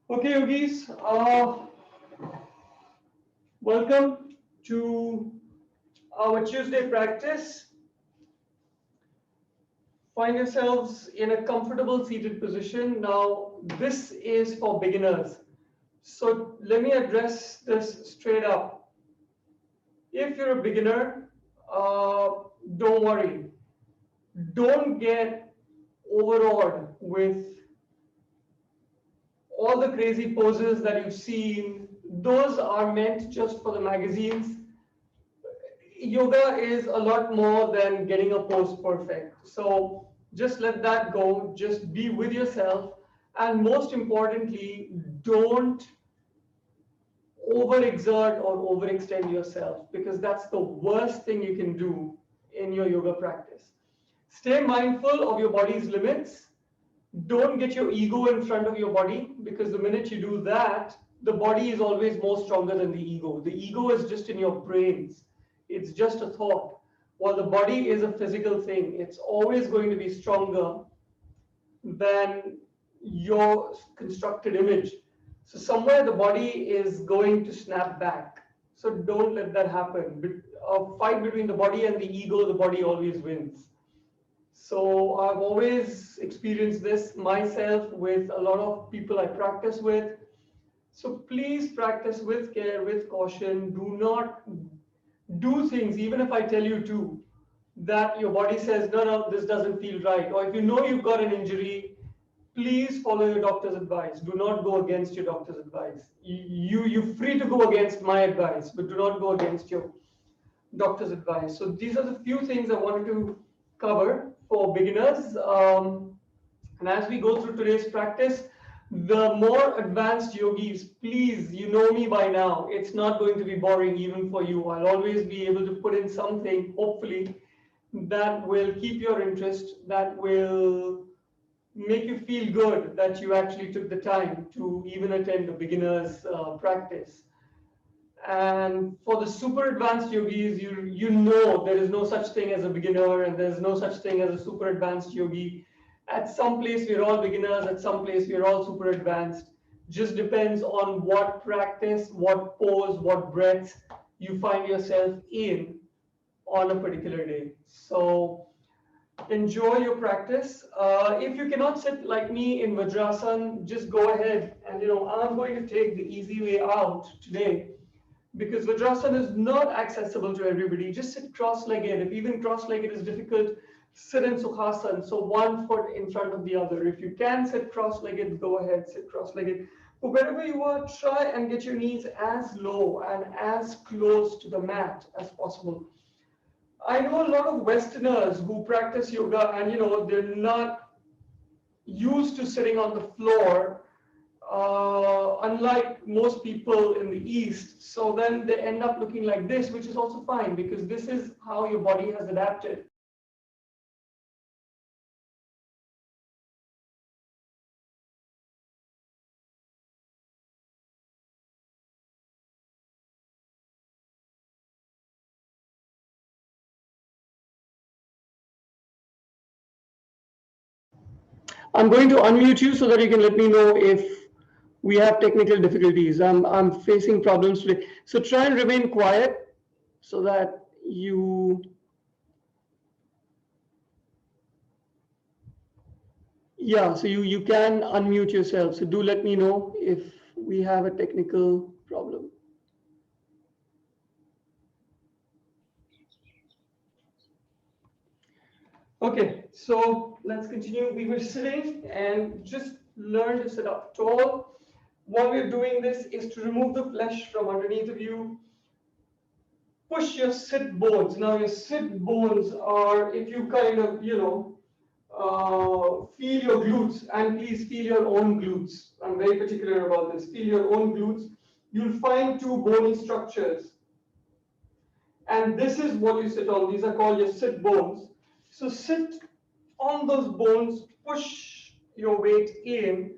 Okay, yogis, welcome to our Tuesday practice. Find yourselves in a comfortable seated position. Now, this is for beginners. So let me address this straight up. If you're a beginner, don't worry. Don't get overawed with all the crazy poses that you've seen. Those are meant just for the magazines. Yoga is a lot more than getting a pose perfect. So just let that go. Just be with yourself. And most importantly, don't overexert or overextend yourself, because that's the worst thing you can do in your yoga practice. Stay mindful of your body's limits. Don't get your ego in front of your body, because the minute you do that, the body is always more stronger than the ego. The ego is just in your brains. It's just a thought. While the body is a physical thing, it's always going to be stronger than your constructed image. So somewhere the body is going to snap back. So don't let that happen. A fight between the body and the ego, the body always wins. So I've always experienced this myself with a lot of people I practice with. So please practice with care, with caution. Do not do things, even if I tell you to, that your body says, no, no, this doesn't feel right. Or if you know you've got an injury, please follow your doctor's advice. Do not go against your doctor's advice. You're free to go against my advice, but do not go against your doctor's advice. So these are the few things I wanted to cover for beginners. And as we go through today's practice, the more advanced yogis, please, you know me by now. It's not going to be boring even for you. I'll always be able to put in something, hopefully, that will keep your interest, that will make you feel good that you actually took the time to even attend a beginner's practice. And for the super advanced yogis, you know there is no such thing as a beginner and there's no such thing as a super advanced yogi. At some place we're all beginners, at some place we're all super advanced. Just depends on what practice, what pose, what breath you find yourself in on a particular day. So enjoy your practice. If you cannot sit like me in Vajrasana, just go ahead. And I'm going to take the easy way out today, because Vajrasana is not accessible to everybody. Just sit cross-legged. If even cross-legged is difficult, sit in Sukhasana. So one foot in front of the other. If you can sit cross-legged, go ahead, sit cross-legged. But wherever you are, try and get your knees as low and as close to the mat as possible. I know a lot of Westerners who practice yoga and they're not used to sitting on the floor, unlike most people in the East. So then they end up looking like this, which is also fine, because this is how your body has adapted. I'm going to unmute you so that you can let me know if we have technical difficulties. I'm facing problems today. So try and remain quiet so that you, yeah, so you can unmute yourself. So do let me know if we have a technical problem. Okay, so let's continue. We were sitting and just learn to sit up tall. While we're doing this is to remove the flesh from underneath of you. Push your sit bones. Now your sit bones are, if you kind of, feel your glutes, and please feel your own glutes. I'm very particular about this. Feel your own glutes. You'll find two bony structures. And this is what you sit on. These are called your sit bones. So sit on those bones, push your weight in,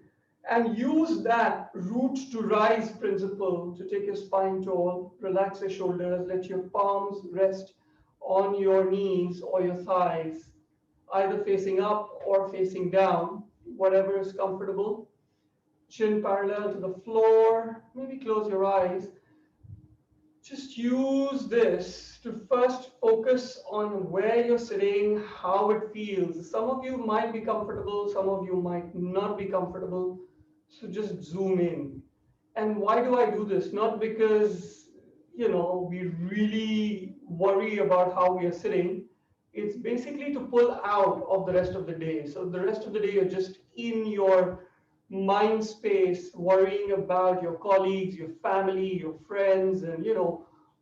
and use that root to rise principle to take your spine tall, relax your shoulders, let your palms rest on your knees or your thighs, either facing up or facing down, whatever is comfortable. chin parallel to the floor. Maybe close your eyes. Just use this to first focus on where you're sitting, how it feels. Some of you might be comfortable, some of you might not be comfortable. So just zoom in. And why do I do this? Not because, we really worry about how we are sitting. It's basically to pull out of the rest of the day. So the rest of the day, you're just in your mind space, worrying about your colleagues, your family, your friends, and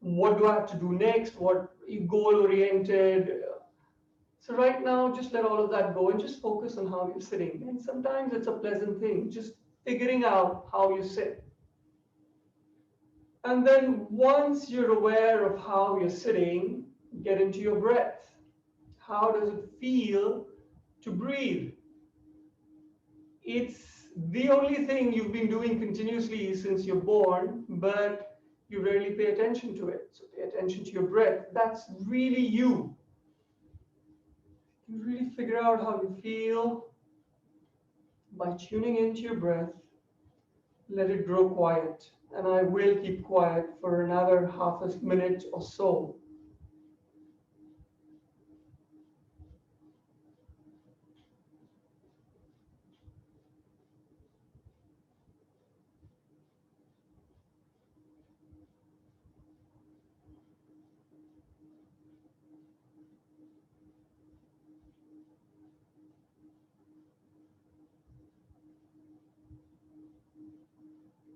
what do I have to do next? What goal oriented? So right now, just let all of that go and just focus on how you're sitting. And sometimes it's a pleasant thing, just figuring out how you sit. And then once you're aware of how you're sitting, get into your breath. How does it feel to breathe? It's the only thing you've been doing continuously since you're born, but you rarely pay attention to it. So pay attention to your breath. That's really you. You really figure out how you feel by tuning into your breath. Let it grow quiet. And I will keep quiet for another half a minute or so.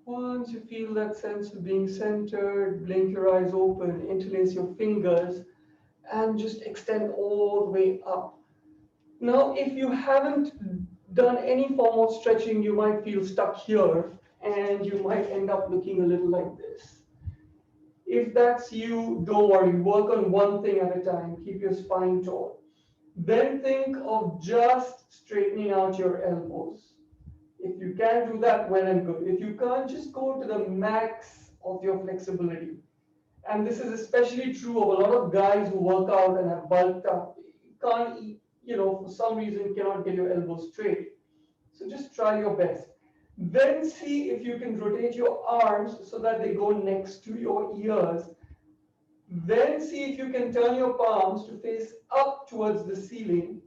Once you feel that sense of being centered, blink your eyes open, interlace your fingers, and just extend all the way up. Now, if you haven't done any form of stretching, you might feel stuck here and you might end up looking a little like this. If that's you, don't worry, work on one thing at a time, keep your spine tall. Then think of just straightening out your elbows. If you can do that, well and good. If you can't, just go to the max of your flexibility. And this is especially true of a lot of guys who work out and have bulked up. You can't, for some reason, cannot get your elbows straight. So just try your best. Then see if you can rotate your arms so that they go next to your ears. Then see if you can turn your palms to face up towards the ceiling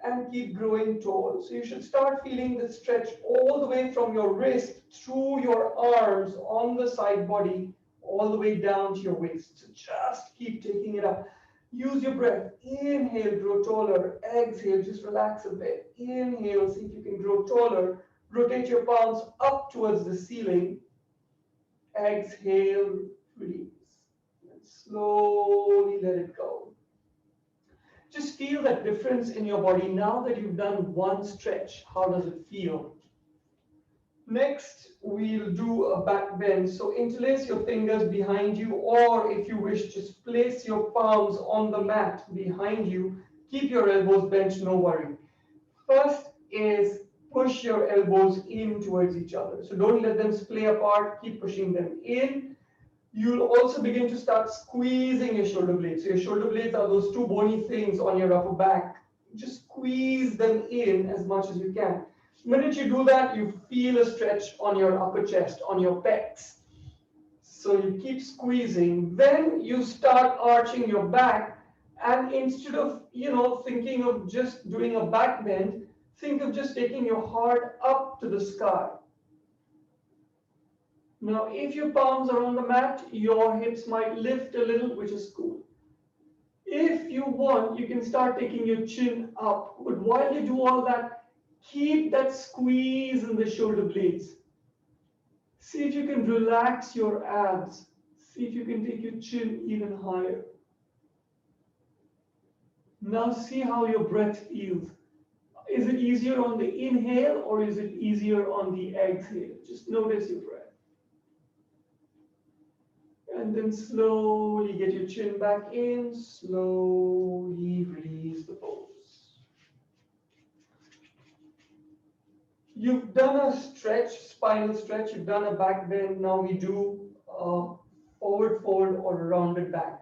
and keep growing tall. So you should start feeling the stretch all the way from your wrist through your arms on the side body, all the way down to your waist. So just keep taking it up. Use your breath. Inhale, grow taller. Exhale, just relax a bit. Inhale, see if you can grow taller. Rotate your palms up towards the ceiling. Exhale, release. And slowly let it go. Just feel that difference in your body now that you've done one stretch. How does it feel? Next, we'll do a back bend. So interlace your fingers behind you, or if you wish, just place your palms on the mat behind you. Keep your elbows bent, no worry. First is push your elbows in towards each other. So don't let them splay apart, keep pushing them in. You'll also begin to start squeezing your shoulder blades. So your shoulder blades are those two bony things on your upper back. Just squeeze them in as much as you can. The minute you do that, you feel a stretch on your upper chest, on your pecs. So you keep squeezing. Then you start arching your back. And instead of, thinking of just doing a back bend, think of just taking your heart up to the sky. Now, if your palms are on the mat, your hips might lift a little, which is cool. If you want, you can start taking your chin up. But while you do all that, keep that squeeze in the shoulder blades. See if you can relax your abs. See if you can take your chin even higher. Now see how your breath feels. Is it easier on the inhale or is it easier on the exhale? Just notice your breath. And then slowly get your chin back in, slowly release the pose. You've done a stretch, spinal stretch, you've done a back bend, now we do a forward fold or a rounded back.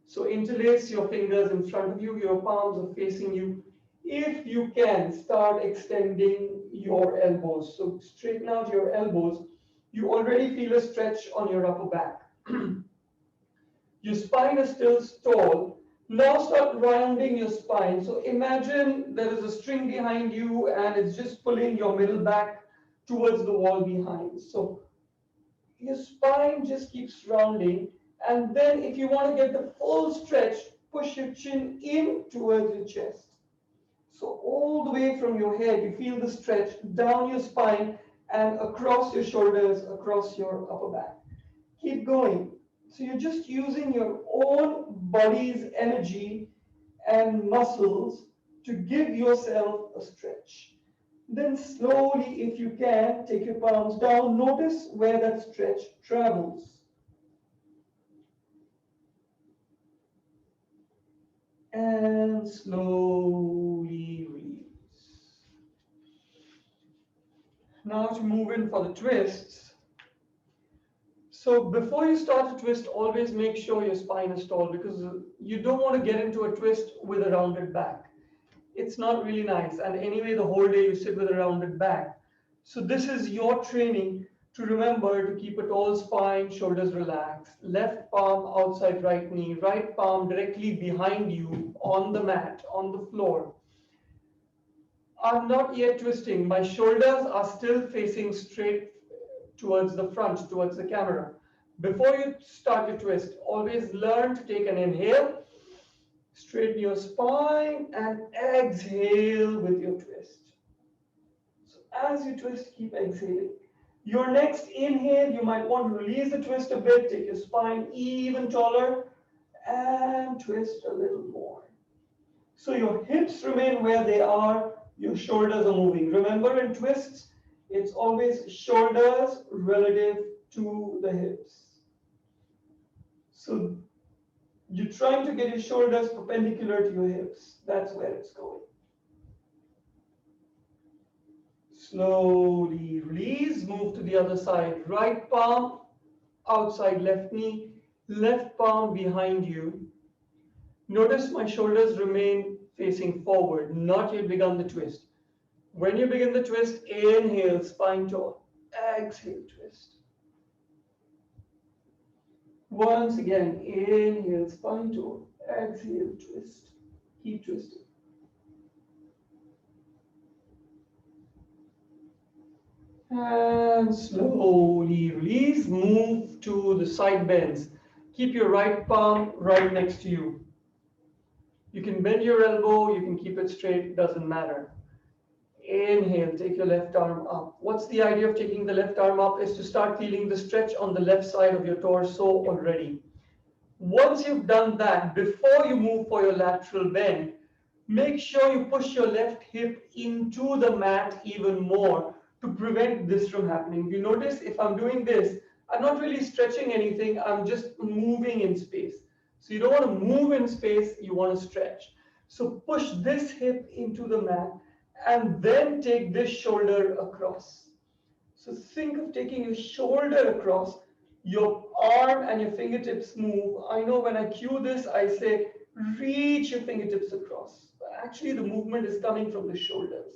So interlace your fingers in front of you, your palms are facing you. If you can, start extending your elbows. So straighten out your elbows. You already feel a stretch on your upper back. Your spine is still tall. Now start rounding your spine. So imagine there is a string behind you and it's just pulling your middle back towards the wall behind. So your spine just keeps rounding. And then if you want to get the full stretch, push your chin in towards your chest. So all the way from your head, you feel the stretch down your spine and across your shoulders, across your upper back. Keep going. So you're just using your own body's energy and muscles to give yourself a stretch. Then slowly, if you can, take your palms down. Notice where that stretch travels. And slowly release. Now to move in for the twists. So before you start to twist, always make sure your spine is tall because you don't want to get into a twist with a rounded back. It's not really nice. And anyway, the whole day you sit with a rounded back. So this is your training to remember to keep a tall spine, shoulders relaxed, left palm outside right knee, right palm directly behind you on the mat, on the floor. I'm not yet twisting. My shoulders are still facing straight towards the front, towards the camera. Before you start your twist, always learn to take an inhale, straighten your spine, and exhale with your twist. So as you twist, keep exhaling. Your next inhale, you might want to release the twist a bit, take your spine even taller, and twist a little more. So your hips remain where they are, your shoulders are moving. Remember in twists, it's always shoulders relative to the hips. So you're trying to get your shoulders perpendicular to your hips. That's where it's going. Slowly release, move to the other side. Right palm outside left knee, left palm behind you. Notice my shoulders remain facing forward, not yet begun the twist. When you begin the twist, inhale, spine tall. Exhale, twist. Once again, inhale, spine tall. Exhale, twist. Keep twisting. And slowly release, move to the side bends. Keep your right palm right next to you. You can bend your elbow, you can keep it straight, doesn't matter. Inhale, take your left arm up. What's the idea of taking the left arm up is to start feeling the stretch on the left side of your torso already. Once you've done that, before you move for your lateral bend, make sure you push your left hip into the mat even more to prevent this from happening. You notice if I'm doing this, I'm not really stretching anything, I'm just moving in space. So you don't want to move in space, you want to stretch. So push this hip into the mat and then take this shoulder across. So think of taking your shoulder across, your arm and your fingertips move. I know when I cue this, I say, reach your fingertips across. But actually, the movement is coming from the shoulders.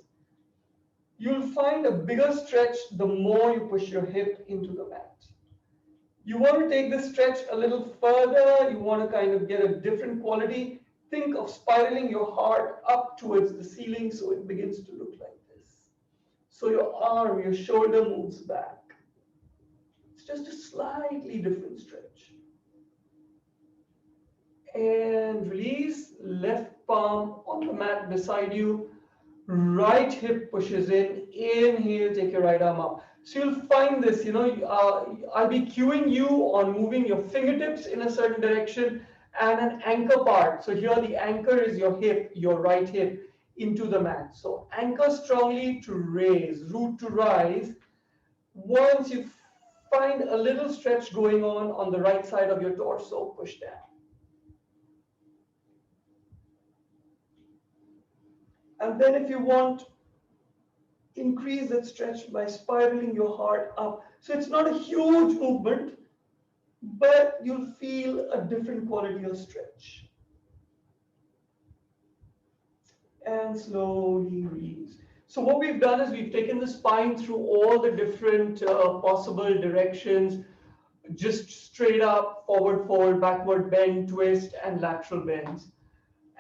You'll find a bigger stretch the more you push your hip into the mat. You want to take this stretch a little further. You want to kind of get a different quality. Think of spiraling your heart up towards the ceiling so it begins to look like this. So your arm, your shoulder moves back. It's just a slightly different stretch. And release, left palm on the mat beside you. Right hip pushes in. Inhale, take your right arm up. So you'll find this, I'll be cueing you on moving your fingertips in a certain direction and an anchor part. So here the anchor is your hip, your right hip into the mat. So anchor strongly to raise, root to rise. Once you find a little stretch going on the right side of your torso, push down. And then if you want, increase that stretch by spiraling your heart up. So it's not a huge movement, but you'll feel a different quality of stretch. and slowly release. So what we've done is we've taken the spine through all the different possible directions, just straight up, forward fold, backward bend, twist, and lateral bends.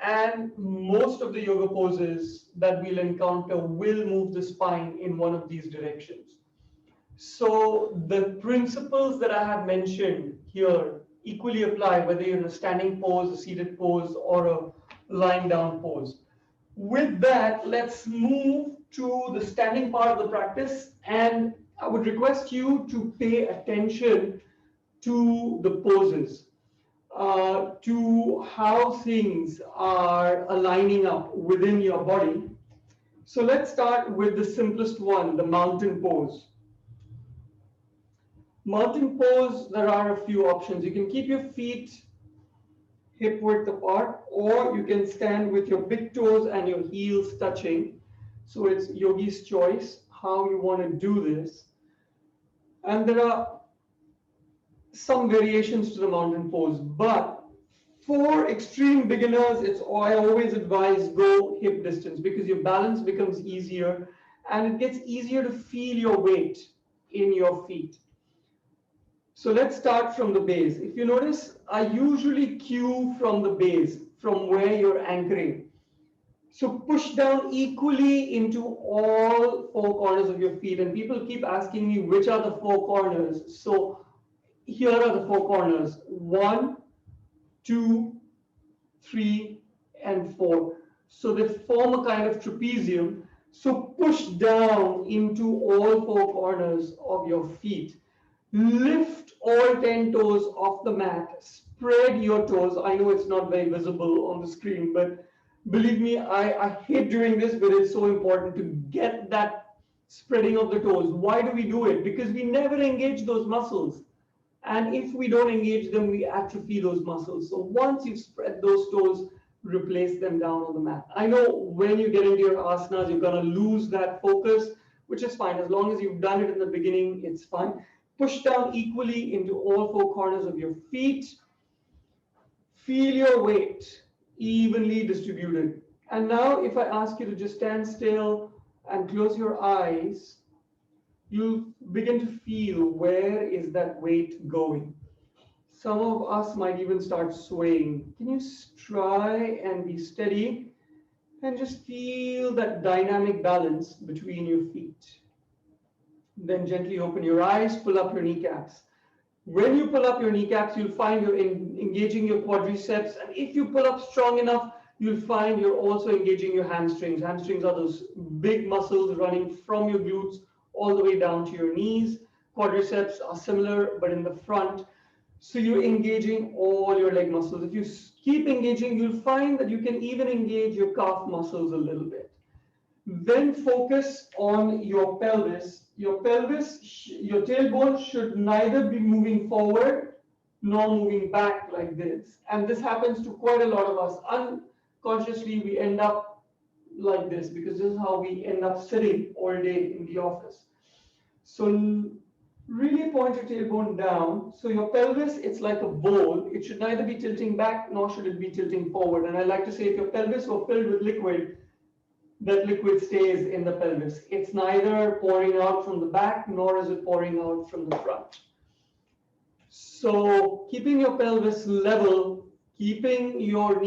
And most of the yoga poses that we'll encounter will move the spine in one of these directions. So the principles that I have mentioned here equally apply whether you're in a standing pose, a seated pose, or a lying down pose. With that, let's move to the standing part of the practice, and I would request you to pay attention to the poses, to how things are aligning up within your body. So let's start with the simplest one, the mountain pose. Mountain pose, there are a few options. You can keep your feet hip width apart, or you can stand with your big toes and your heels touching. So it's yogi's choice how you want to do this. And there are some variations to the mountain pose, but for extreme beginners, I always advise go hip distance because your balance becomes easier and it gets easier to feel your weight in your feet. So let's start from the base. If you notice, I usually cue from the base, from where you're anchoring. So push down equally into all four corners of your feet. And people keep asking me, which are the four corners? So here are the four corners. 1, 2, 3, and 4. So they form a kind of trapezium. So push down into all four corners of your feet. Lift all 10 toes off the mat. Spread your toes. I know it's not very visible on the screen, but believe me, I hate doing this, but it's so important to get that spreading of the toes. Why do we do it? Because we never engage those muscles. And if we don't engage them, we atrophy those muscles. So once you've spread those toes, replace them down on the mat. I know when you get into your asanas, you're going to lose that focus, which is fine. As long as you've done it in the beginning, it's fine. Push down equally into all four corners of your feet. Feel your weight evenly distributed. And now if I ask you to just stand still and close your eyes, you'll begin to feel where is that weight going. Some of us might even start swaying. Can you try and be steady and just feel that dynamic balance between your feet? Then gently open your eyes, pull up your kneecaps. When you pull up your kneecaps, you'll find you're engaging your quadriceps. And if you pull up strong enough, you'll find you're also engaging your hamstrings. Hamstrings are those big muscles running from your glutes all the way down to your knees. Quadriceps are similar, but in the front. So you're engaging all your leg muscles. If you keep engaging, you'll find that you can even engage your calf muscles a little bit. Then focus on your pelvis. Your tailbone should neither be moving forward nor moving back like this. And this happens to quite a lot of us. Unconsciously, we end up like this because this is how we end up sitting all day in the office. So really point your tailbone down. So your pelvis, it's like a bowl. It should neither be tilting back nor should it be tilting forward. And I like to say if your pelvis were filled with liquid, that liquid stays in the pelvis. It's neither pouring out from the back nor is it pouring out from the front. So keeping your pelvis level, keeping your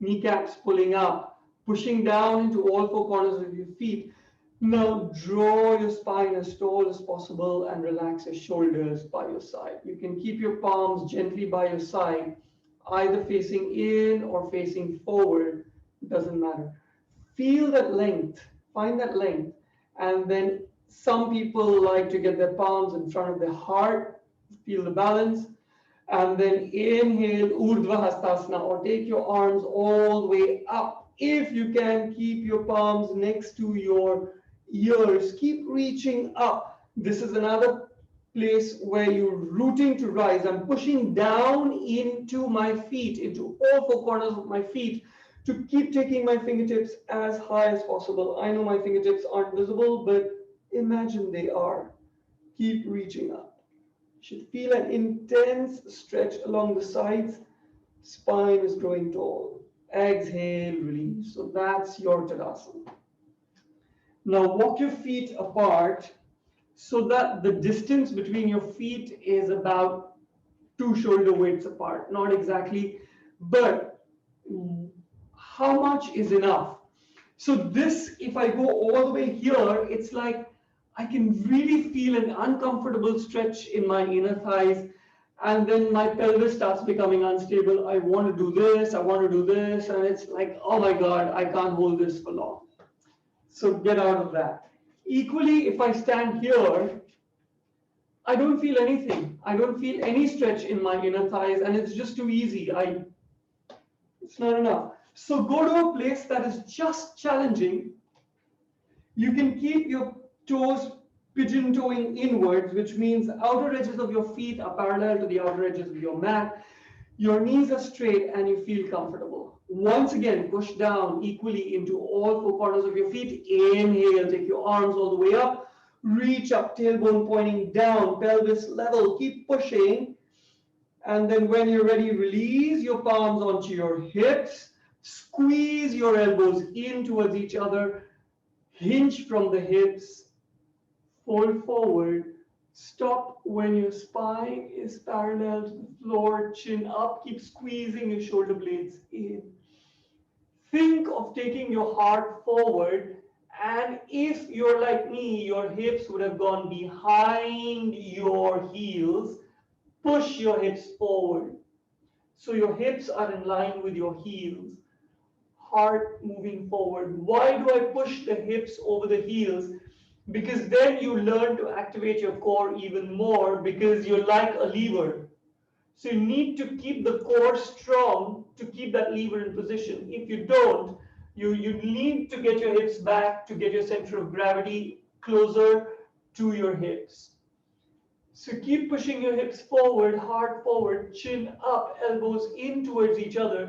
kneecaps pulling up, pushing down into all four corners of your feet. Now draw your spine as tall as possible and relax your shoulders by your side. You can keep your palms gently by your side, either facing in or facing forward, it doesn't matter. Feel that length, find that length, and then some people like to get their palms in front of their heart, feel the balance, and then inhale Urdhva Hastasana, or take your arms all the way up. If you can, keep your palms next to your ears, keep reaching up. This is another place where you're rooting to rise. I'm pushing down into my feet, into all four corners of my feet, to keep taking my fingertips as high as possible. I know my fingertips aren't visible, but imagine they are. Keep reaching up. You should feel an intense stretch along the sides. Spine is growing tall. Exhale, release. So that's your Tadasana. Now walk your feet apart so that the distance between your feet is about two shoulder widths apart. Not exactly, but how much is enough? So this, if I go all the way here, it's like I can really feel an uncomfortable stretch in my inner thighs, and then my pelvis starts becoming unstable. I want to do this, I want to do this, and it's like, oh my God, I can't hold this for long. So get out of that. Equally, if I stand here, I don't feel anything. I don't feel any stretch in my inner thighs, and it's just too easy. It's not enough. So go to a place that is just challenging. You can keep your toes pigeon toeing inwards, which means outer edges of your feet are parallel to the outer edges of your mat. Your knees are straight and you feel comfortable. Once again, push down equally into all four corners of your feet. Inhale, take your arms all the way up. Reach up, tailbone pointing down, pelvis level. Keep pushing. And then when you're ready, release your palms onto your hips. Squeeze your elbows in towards each other. Hinge from the hips. Fold forward. Stop when your spine is parallel to the floor. Chin up. Keep squeezing your shoulder blades in. Think of taking your heart forward. And if you're like me, your hips would have gone behind your heels. Push your hips forward. So your hips are in line with your heels. Heart moving forward. Why do I push the hips over the heels? Because then you learn to activate your core even more because you're like a lever. So you need to keep the core strong to keep that lever in position. If you don't, you need to get your hips back to get your center of gravity closer to your hips. So keep pushing your hips forward, heart forward, chin up, elbows in towards each other.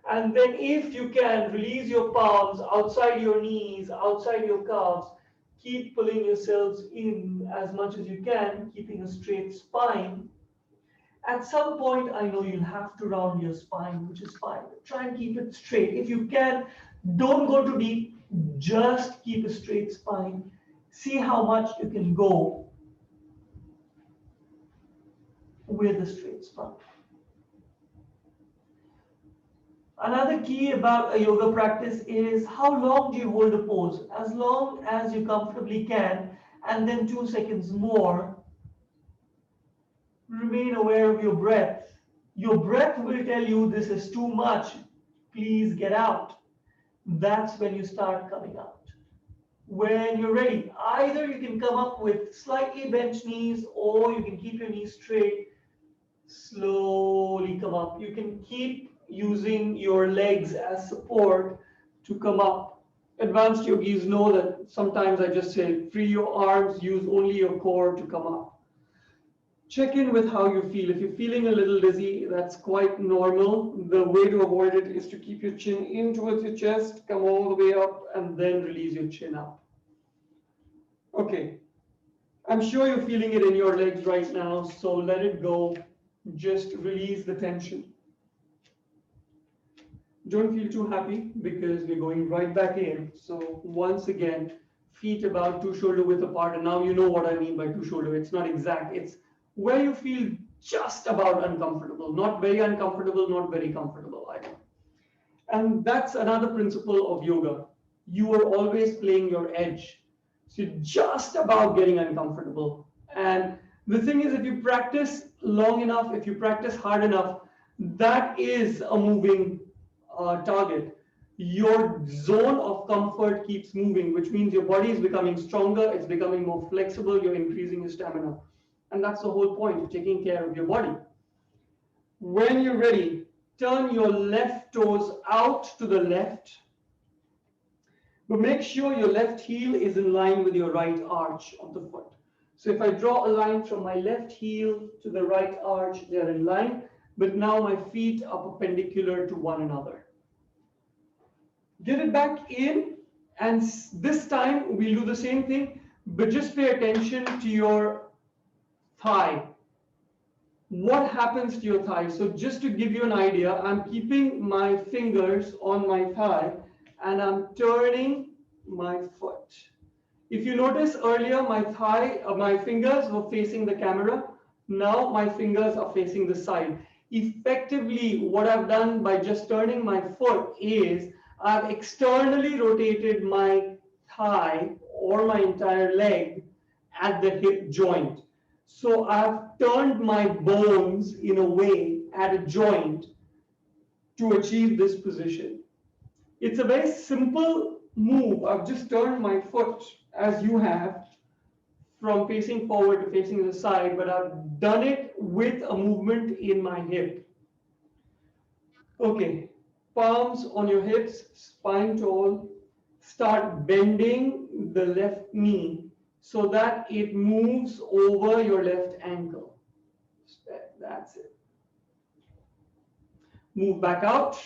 And then if you can, release your palms outside your knees, outside your calves. Keep pulling yourselves in as much as you can, keeping a straight spine. At some point, I know you'll have to round your spine, which is fine. Try and keep it straight. If you can, don't go too deep. Just keep a straight spine. See how much you can go with a straight spine. Another key about a yoga practice is how long do you hold a pose? As long as you comfortably can, and then 2 seconds more. Remain aware of your breath. Your breath will tell you this is too much. Please get out. That's when you start coming out. When you're ready, either you can come up with slightly bent knees or you can keep your knees straight. Slowly come up. You can keep using your legs as support to come up. Advanced yogis know that sometimes I just say free your arms, use only your core to come up. Check in with how you feel. If you're feeling a little dizzy, that's quite normal. The way to avoid it is to keep your chin in towards your chest, come all the way up, and then release your chin up. Okay. I'm sure you're feeling it in your legs right now, so let it go. Just release the tension. Don't feel too happy because we're going right back in. So once again, feet about 2 shoulder width apart. And now you know what I mean by 2 shoulder. It's not exact. It's where you feel just about uncomfortable. Not very uncomfortable, not very comfortable either. And that's another principle of yoga. You are always playing your edge. So you're just about getting uncomfortable. And the thing is, if you practice long enough, if you practice hard enough, that is a moving target. Your zone of comfort keeps moving, which means your body is becoming stronger, it's becoming more flexible, you're increasing your stamina. And that's the whole point of taking care of your body. When you're ready, turn your left toes out to the left. But make sure your left heel is in line with your right arch of the foot. So if I draw a line from my left heel to the right arch, they're in line, but now my feet are perpendicular to one another. Get it back in, and this time we'll do the same thing, but just pay attention to your thigh. what happens to your thigh? So just to give you an idea, I'm keeping my fingers on my thigh and I'm turning my foot. If you notice earlier, my fingers were facing the camera. Now my fingers are facing the side. Effectively, what I've done by just turning my foot is I've externally rotated my thigh or my entire leg at the hip joint. So I've turned my bones in a way at a joint to achieve this position. It's a very simple move. I've just turned my foot as you have from facing forward to facing the side, but I've done it with a movement in my hip. Okay, palms on your hips, spine tall. Start bending the left knee so that it moves over your left ankle. That's it. Move back out.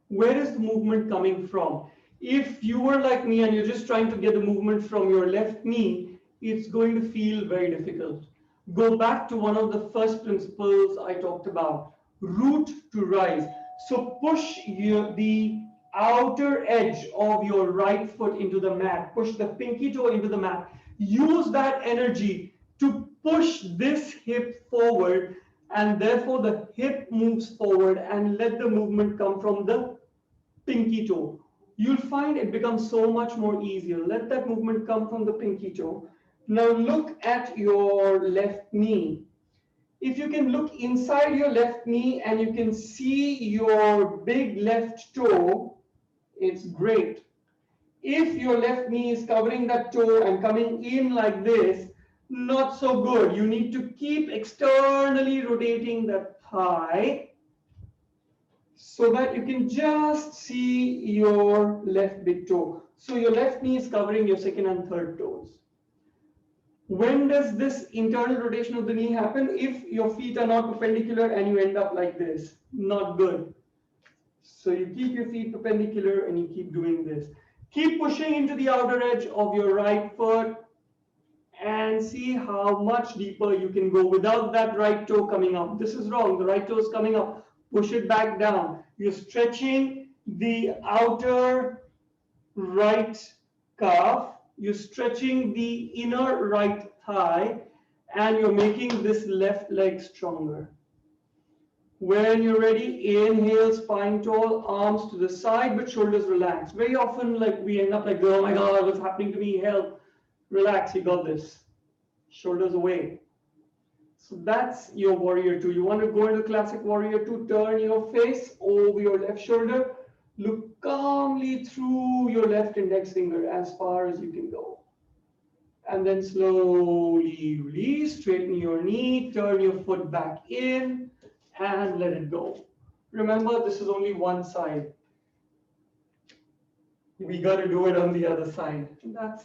Where is the movement coming from? If you were like me and you're just trying to get the movement from your left knee, it's going to feel very difficult. Go back to one of the first principles I talked about, root to rise. So push the outer edge of your right foot into the mat, push the pinky toe into the mat. Use that energy to push this hip forward, and therefore the hip moves forward, and let the movement come from the pinky toe. You'll find it becomes so much more easier. Let that movement come from the pinky toe. Now look at your left knee. If you can look inside your left knee and you can see your big left toe, it's great. If your left knee is covering that toe and coming in like this, not so good. You need to keep externally rotating the thigh so that you can just see your left big toe. So your left knee is covering your second and third toes. When does this internal rotation of the knee happen? If your feet are not perpendicular and you end up like this, not good. So you keep your feet perpendicular and you keep doing this. Keep pushing into the outer edge of your right foot and see how much deeper you can go without that right toe coming up. This is wrong. The right toe is coming up. Push it back down. You're stretching the outer right calf. You're stretching the inner right thigh, and you're making this left leg stronger. When you're ready, inhale, spine tall, arms to the side, but shoulders relaxed. Very often, like we end up like, oh my God, what's happening to me? Help. Relax, you got this. Shoulders away. So that's your warrior two. You want to go into classic warrior two, turn your face over your left shoulder, look calmly through your left index finger as far as you can go. And then slowly release, straighten your knee, turn your foot back in, and let it go. Remember, this is only one side. We got to do it on the other side. That's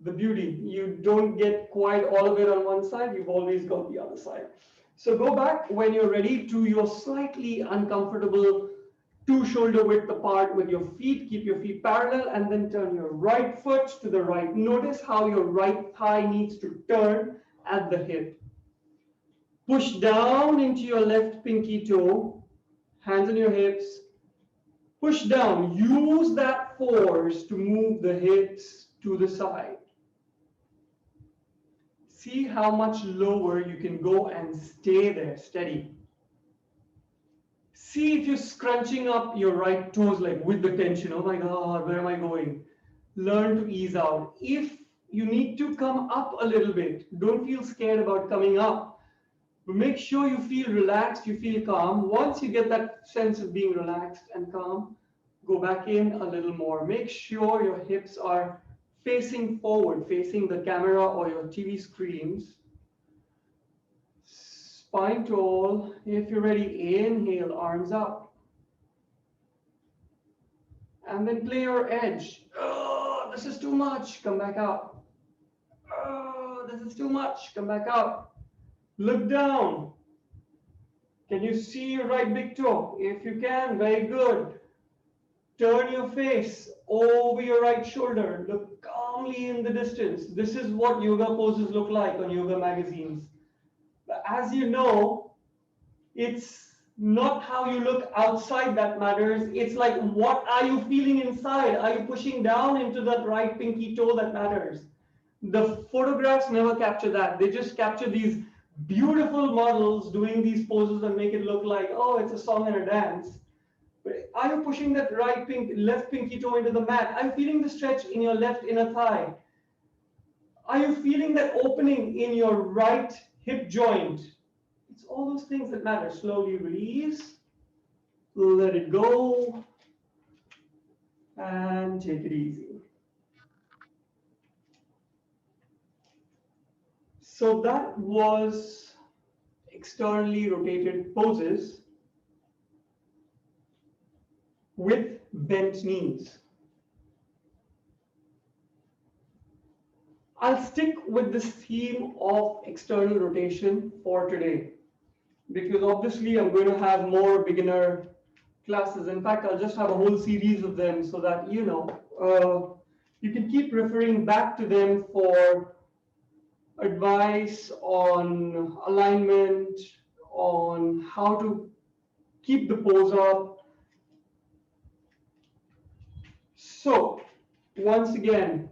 the beauty. You don't get quite all of it on one side, you've always got the other side. So go back when you're ready to your slightly uncomfortable two shoulder width apart with your feet. Keep your feet parallel and then turn your right foot to the right. Notice how your right thigh needs to turn at the hip. Push down into your left pinky toe, hands on your hips. Push down. Use that force to move the hips to the side. See how much lower you can go and stay there, steady. See if you're scrunching up your right toes like with the tension. Oh my God, where am I going? Learn to ease out. If you need to come up a little bit, don't feel scared about coming up. But make sure you feel relaxed, you feel calm. Once you get that sense of being relaxed and calm, go back in a little more. Make sure your hips are facing forward, facing the camera or your TV screens. Spine tall. If you're ready, inhale, arms up. And then play your edge. Oh, this is too much. Come back up. Oh, this is too much. Come back up. Look down. Can you see your right big toe? If you can, very good. Turn your face over your right shoulder. Look calmly in the distance. This is what yoga poses look like on yoga magazines. as you know, it's not how you look outside that matters. It's like, what are you feeling inside? Are you pushing down into that right pinky toe that matters? The photographs never capture that. They just capture these beautiful models doing these poses and make it look like, oh, it's a song and a dance. But are you pushing that left pinky toe into the mat? Are you feeling the stretch in your left inner thigh? Are you feeling that opening in your right hip joint? It's all those things that matter. Slowly release, let it go, and take it easy. So that was externally rotated poses with bent knees. I'll stick with this theme of external rotation for today, because obviously I'm going to have more beginner classes. In fact, I'll just have a whole series of them so that you can keep referring back to them for advice on alignment, on how to keep the pose up. So once again,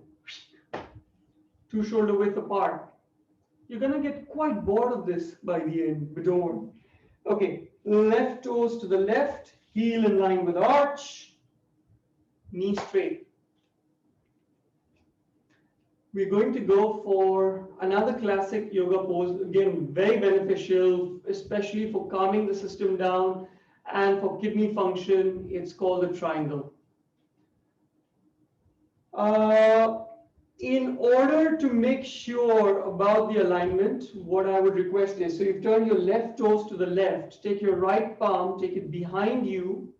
2 shoulder width apart. You're gonna get quite bored of this by the end, but don't worry. Okay, left toes to the left, heel in line with arch, knee straight. We're going to go for another classic yoga pose, again, very beneficial, especially for calming the system down and for kidney function. It's called the triangle. In order to make sure about the alignment, what I would request is, so you've turned your left toes to the left, take your right palm, take it behind you.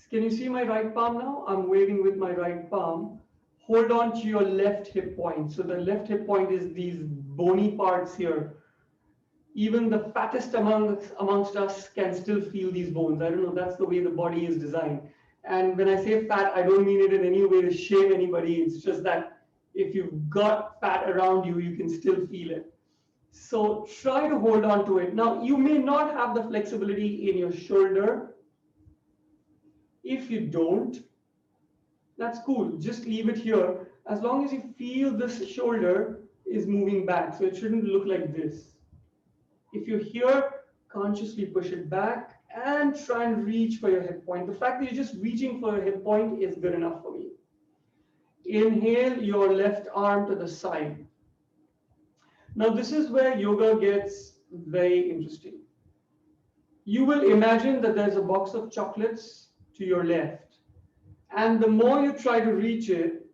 Can you see my right palm now? I'm waving with my right palm. Hold on to your left hip point. So the left hip point is these bony parts here. Even the fattest amongst us can still feel these bones. I don't know, that's the way the body is designed. And when I say fat, I don't mean it in any way to shame anybody. It's just that if you've got fat around you, you can still feel it. So try to hold on to it. Now, you may not have the flexibility in your shoulder. If you don't, that's cool. Just leave it here. As long as you feel this shoulder is moving back. So it shouldn't look like this. If you're here, consciously push it back and try and reach for your hip point. The fact that you're just reaching for your hip point is good enough for me. Inhale your left arm to the side. Now this is where yoga gets very interesting. You will imagine that there's a box of chocolates to your left. And the more you try to reach it,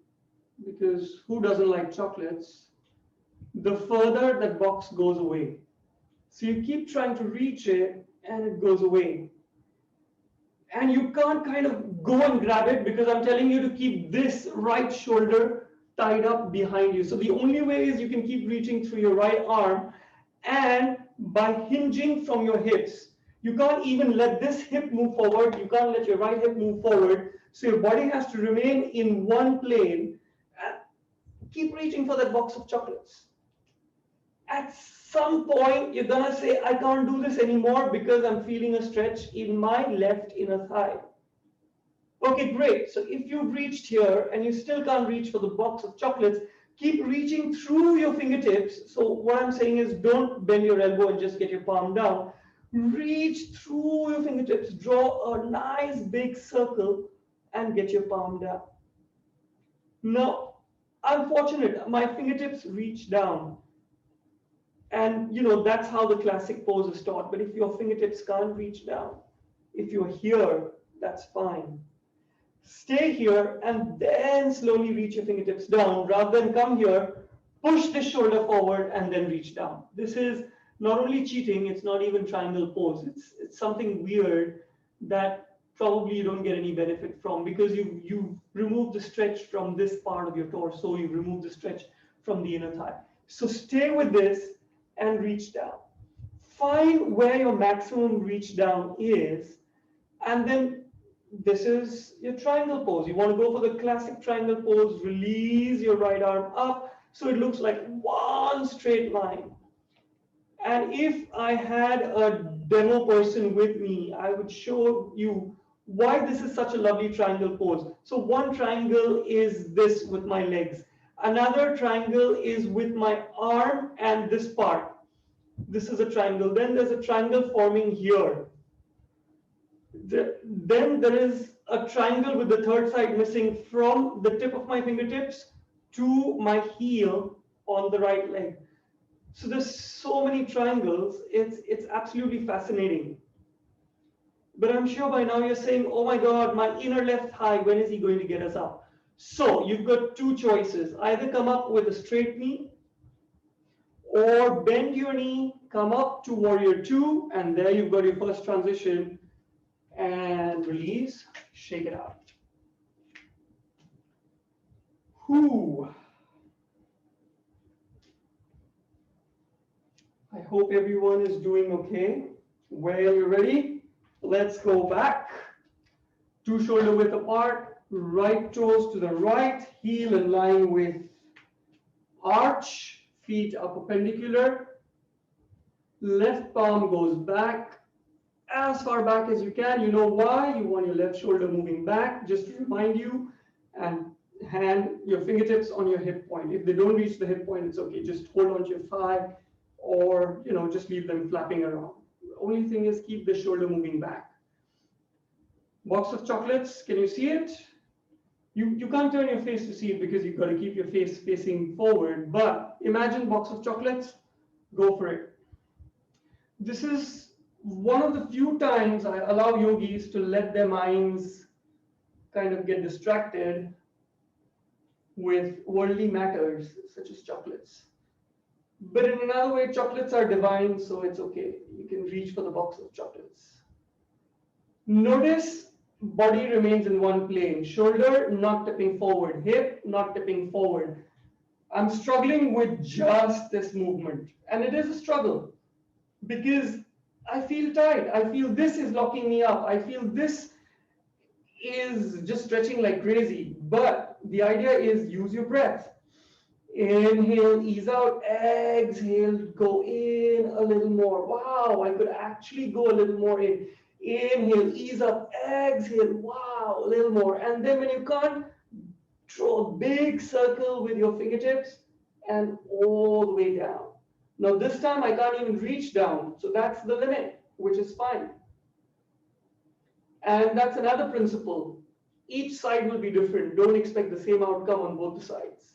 because who doesn't like chocolates, the further that box goes away. So you keep trying to reach it and it goes away. And you can't kind of go and grab it because I'm telling you to keep this right shoulder tied up behind you. So the only way is you can keep reaching through your right arm and by hinging from your hips. You can't even let this hip move forward. You can't let your right hip move forward. So your body has to remain in one plane and keep reaching for that box of chocolates. At some point, you're gonna say, I can't do this anymore because I'm feeling a stretch in my left inner thigh. Okay, great. So if you've reached here and you still can't reach for the box of chocolates, keep reaching through your fingertips. So what I'm saying is don't bend your elbow and just get your palm down. Reach through your fingertips, draw a nice big circle and get your palm down. Now, I'm fortunate, my fingertips reach down. And that's how the classic pose is taught. But if your fingertips can't reach down, if you're here, that's fine. Stay here and then slowly reach your fingertips down rather than come here, push the shoulder forward and then reach down. This is not only cheating, it's not even triangle pose. It's something weird that probably you don't get any benefit from because you remove the stretch from this part of your torso, you remove the stretch from the inner thigh. So stay with this and reach down. Find where your maximum reach down is, and then this is your triangle pose. You want to go for the classic triangle pose, release your right arm up so it looks like one straight line. And if I had a demo person with me, I would show you why this is such a lovely triangle pose. So one triangle is this with my legs. Another triangle is with my arm and this part. This is a triangle. Then there's a triangle forming here. Then there is a triangle with the third side missing from the tip of my fingertips to my heel on the right leg. So there's so many triangles, it's absolutely fascinating. But I'm sure by now you're saying, oh my God, my inner left thigh, when is he going to get us up? So you've got two choices. Either come up with a straight knee, or bend your knee, come up to warrior two, and there you've got your first transition, and release, shake it out. Whew. I hope everyone is doing okay. Well, you're ready? Let's go back. Two shoulder width apart, right toes to the right, heel in line with arch, feet are perpendicular. Left palm goes back as far back as you can. You know why? You want your left shoulder moving back, just to remind you, and hand your fingertips on your hip point. If they don't reach the hip point, it's okay. Just hold on to your thigh, or just leave them flapping around. The only thing is keep the shoulder moving back. Box of chocolates, can you see it? You can't turn your face to see it because you've got to keep your face facing forward, but imagine box of chocolates, go for it. This is one of the few times I allow yogis to let their minds kind of get distracted with worldly matters such as chocolates. But in another way, chocolates are divine, so it's okay. You can reach for the box of chocolates. Notice body remains in one plane. Shoulder not tipping forward, hip not tipping forward. I'm struggling with just this movement. And it is a struggle because I feel tight. I feel this is locking me up. I feel this is just stretching like crazy. But the idea is use your breath. Inhale, ease out, exhale, go in a little more. Wow, I could actually go a little more in. Inhale, ease up, exhale, wow, a little more. And then when you can't, draw a big circle with your fingertips and all the way down. Now this time I can't even reach down, so that's the limit, which is fine. And that's another principle. Each side will be different. Don't expect the same outcome on both the sides.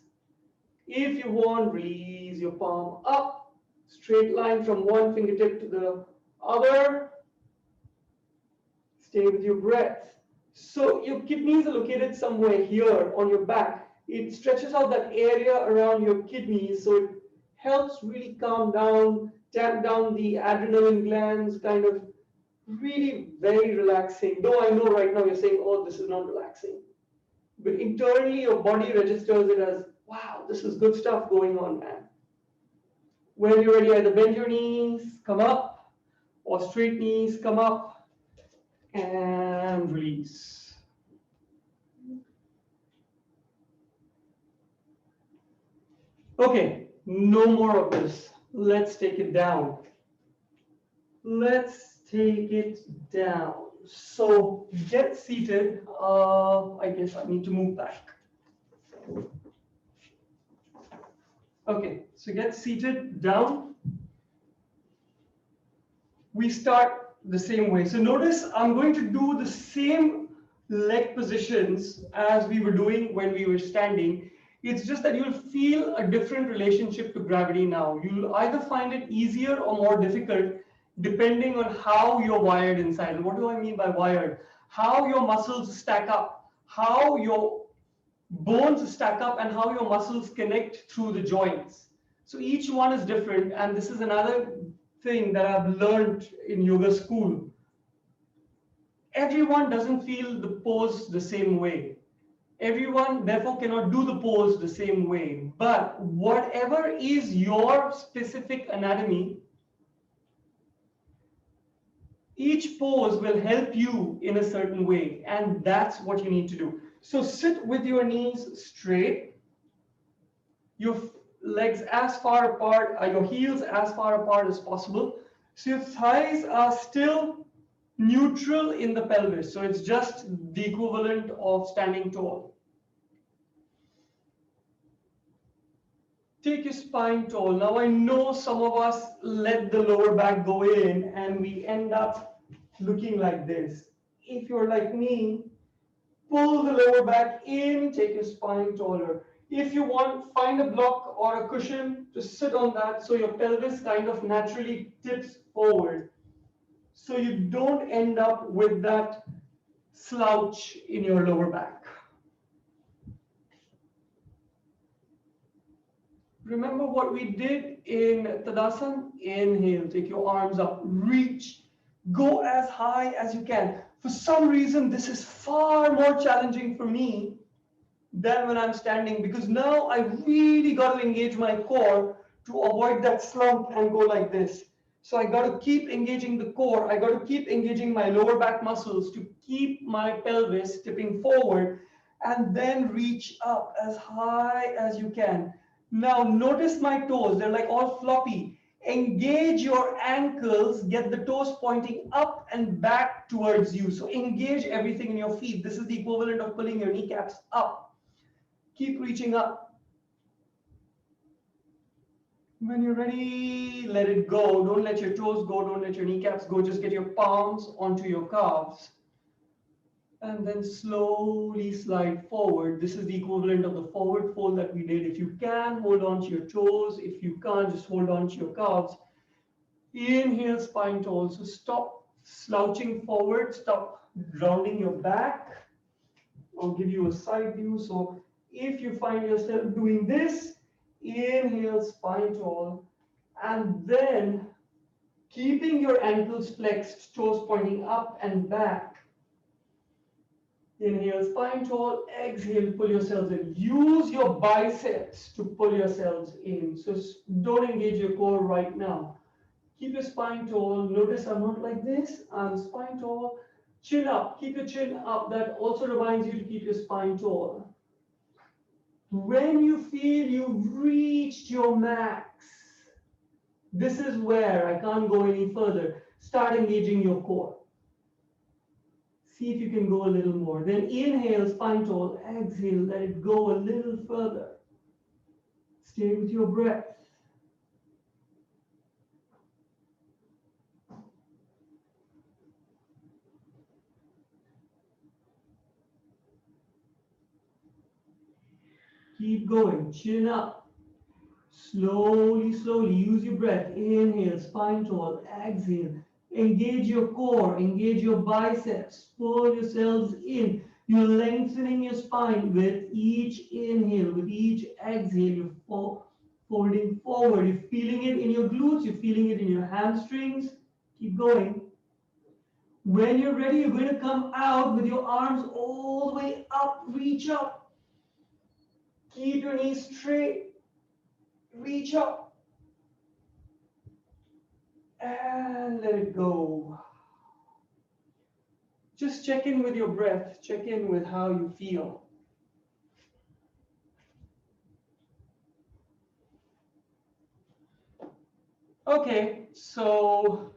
If you want, release your palm up, straight line from one fingertip to the other. Stay with your breath. So your kidneys are located somewhere here on your back. It stretches out that area around your kidneys, so it helps really calm down, tamp down the adrenaline glands, kind of really very relaxing. Though I know right now you're saying, oh, this is not relaxing. But internally your body registers it as, wow, this is good stuff going on, man. When you're ready, either bend your knees, come up, or straight knees, come up, and release. Okay, no more of this. Let's take it down. Let's take it down. So get seated. I guess I need to move back. Okay, so get seated down. We start the same way. So notice I'm going to do the same leg positions as we were doing when we were standing. It's just that you'll feel a different relationship to gravity now. You'll either find it easier or more difficult depending on how you're wired inside. And what do I mean by wired? How your muscles stack up, how your bones stack up, and how your muscles connect through the joints. So each one is different, and this is another thing that I've learned in yoga school. Everyone doesn't feel the pose the same way. Everyone therefore cannot do the pose the same way. But whatever is your specific anatomy, each pose will help you in a certain way, and that's what you need to do. So sit with your knees straight. Your legs as far apart, your heels as far apart as possible. So your thighs are still neutral in the pelvis. So it's just the equivalent of standing tall. Take your spine tall. Now I know some of us let the lower back go in and we end up looking like this. If you're like me, pull the lower back in, take your spine taller. If you want, find a block or a cushion to sit on that so your pelvis kind of naturally tips forward. So you don't end up with that slouch in your lower back. Remember what we did in Tadasana? Inhale, take your arms up, reach, go as high as you can. For some reason, this is far more challenging for me than when I'm standing, because now I really got to engage my core to avoid that slump and go like this. So I got to keep engaging the core. I got to keep engaging my lower back muscles to keep my pelvis tipping forward and then reach up as high as you can. Now notice my toes, they're like all floppy. Engage your ankles, get the toes pointing up and back towards you. So engage everything in your feet. This is the equivalent of pulling your kneecaps up. Keep reaching up. When you're ready, let it go. Don't let your toes go, don't let your kneecaps go. Just get your palms onto your calves. And then slowly slide forward. This is the equivalent of the forward fold that we did. If you can, hold on to your toes. If you can't, just hold on to your calves. Inhale, spine tall. So stop slouching forward. Stop rounding your back. I'll give you a side view. So if you find yourself doing this, inhale, spine tall. And then keeping your ankles flexed, toes pointing up and back. Inhale, spine tall. Exhale, pull yourselves in. Use your biceps to pull yourselves in. So don't engage your core right now. Keep your spine tall. Notice I'm not like this. I'm spine tall. Chin up. Keep your chin up. That also reminds you to keep your spine tall. When you feel you've reached your max, this is where I can't go any further. Start engaging your core. See if you can go a little more. Then inhale, spine tall. Exhale, let it go a little further. Stay with your breath. Keep going. Chin up. Slowly, slowly. Use your breath. Inhale, spine tall. Exhale. Engage your core, engage your biceps, pull yourselves in. You're lengthening your spine with each inhale, with each exhale. You're folding forward. You're feeling it in your glutes, you're feeling it in your hamstrings. Keep going. When you're ready, you're going to come out with your arms all the way up, reach up. Keep your knees straight, reach up. And let it go. Just check in with your breath. Check in with how you feel. Okay, so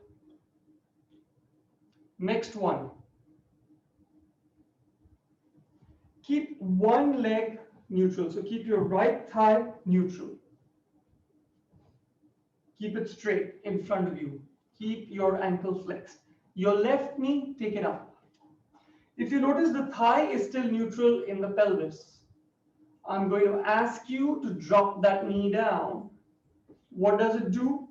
next one. Keep one leg neutral. So keep your right thigh neutral. Keep it straight in front of you. Keep your ankle flexed. Your left knee, take it up. If you notice the thigh is still neutral in the pelvis, I'm going to ask you to drop that knee down. What does it do?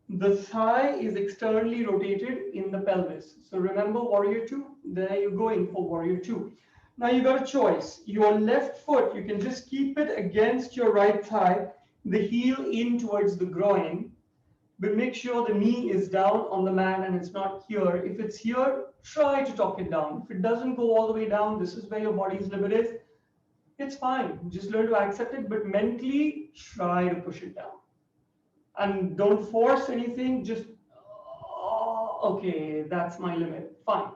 The thigh is externally rotated in the pelvis. So remember warrior two? There you're going for warrior two. Now you got a choice. Your left foot, you can just keep it against your right thigh, the heel in towards the groin. But make sure the knee is down on the mat and it's not here. If it's here, try to talk it down. If it doesn't go all the way down, this is where your body's limit is. It's fine. Just learn to accept it, but mentally try to push it down. And don't force anything. Just, okay, that's my limit. Fine.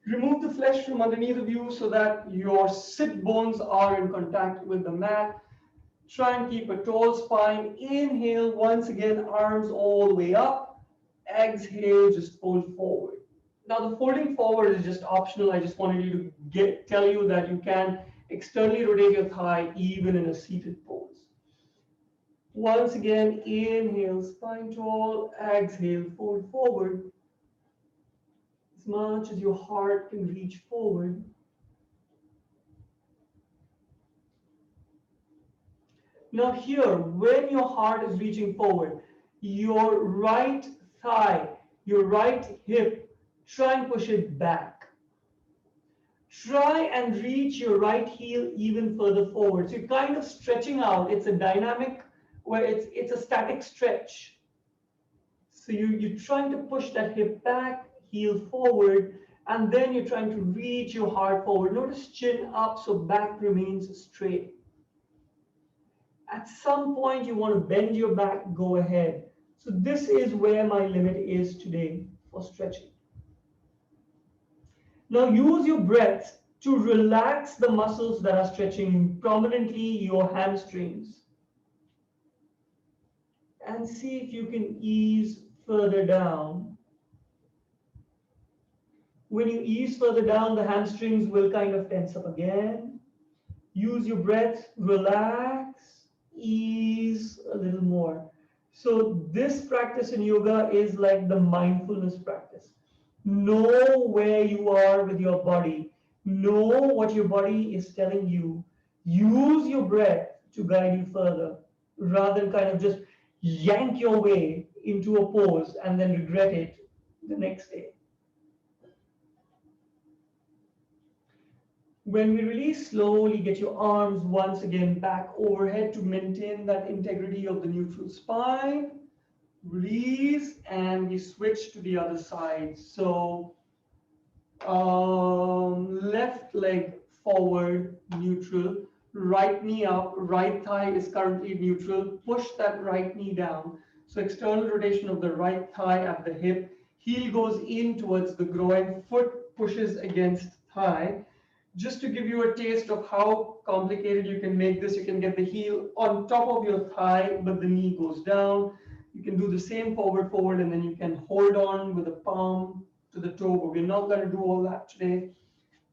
Remove the flesh from underneath of you so that your sit bones are in contact with the mat. Try and keep a tall spine. Inhale, once again, arms all the way up. Exhale, just fold forward. Now the folding forward is just optional. I just wanted you to tell you that you can externally rotate your thigh even in a seated pose. Once again, inhale, spine tall. Exhale, fold forward. As much as your heart can reach forward. Now here, when your heart is reaching forward, your right thigh, your right hip, try and push it back. Try and reach your right heel even further forward. So you're kind of stretching out. It's a dynamic where it's a static stretch. So you're trying to push that hip back, heel forward, and then you're trying to reach your heart forward. Notice chin up so back remains straight. At some point you want to bend your back, go ahead. So this is where my limit is today for stretching. Now use your breath to relax the muscles that are stretching, prominently your hamstrings. And see if you can ease further down. When you ease further down, the hamstrings will kind of tense up again. Use your breath, relax, ease a little more. So this practice in yoga is like the mindfulness practice. Know where you are with your body. Know what your body is telling you. Use your breath to guide you further, rather than kind of just yank your way into a pose and then regret it the next day. When we release, slowly get your arms once again back overhead to maintain that integrity of the neutral spine. Release, and we switch to the other side. So left leg forward, neutral. Right knee up, right thigh is currently neutral. Push that right knee down. So external rotation of the right thigh at the hip. Heel goes in towards the groin. Foot pushes against thigh. Just to give you a taste of how complicated you can make this, you can get the heel on top of your thigh, but the knee goes down. You can do the same forward, and then you can hold on with the palm to the toe, but we're not going to do all that today.